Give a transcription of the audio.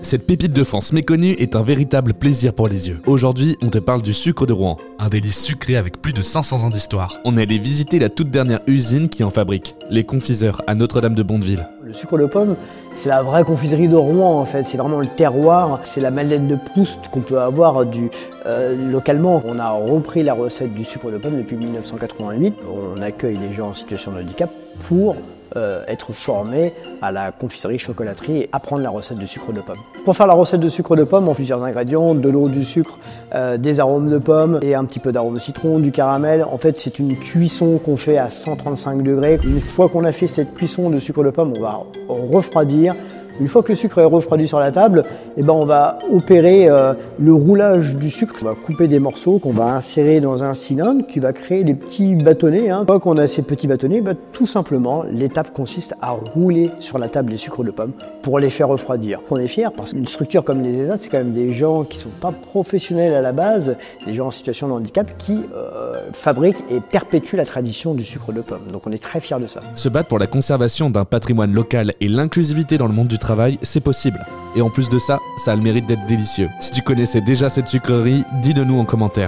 Cette pépite de France méconnue est un véritable plaisir pour les yeux. Aujourd'hui, on te parle du sucre de Rouen. Un délice sucré avec plus de 500 ans d'histoire. On est allé visiter la toute dernière usine qui en fabrique, les confiseurs à Notre-Dame-de-Bondeville. Le sucre de pomme, c'est la vraie confiserie de Rouen en fait, c'est vraiment le terroir, c'est la Madeleine de Proust qu'on peut avoir localement. On a repris la recette du sucre de pomme depuis 1988. On accueille les gens en situation de handicap pour être formés à la confiserie-chocolaterie et apprendre la recette de sucre de pomme. Pour faire la recette de sucre de pomme, on a plusieurs ingrédients, de l'eau, du sucre, des arômes de pomme et un petit peu d'arôme de citron, du caramel. En fait, c'est une cuisson qu'on fait à 135 degrés. Une fois qu'on a fait cette cuisson de sucre de pomme, on va refroidir. Une fois que le sucre est refroidi sur la table, on va opérer le roulage du sucre. On va couper des morceaux qu'on va insérer dans un cylindre qui va créer des petits bâtonnets. Une fois qu'on a ces petits bâtonnets, tout simplement, l'étape consiste à rouler sur la table les sucres de pomme pour les faire refroidir. On est fiers parce qu'une structure comme les ESAT, c'est quand même des gens qui ne sont pas professionnels à la base, des gens en situation de handicap qui fabriquent et perpétuent la tradition du sucre de pomme. Donc on est très fiers de ça. Se battre pour la conservation d'un patrimoine local et l'inclusivité dans le monde du travail, c'est possible. Et en plus de ça, ça a le mérite d'être délicieux. Si tu connaissais déjà cette sucrerie, dis-le nous en commentaire.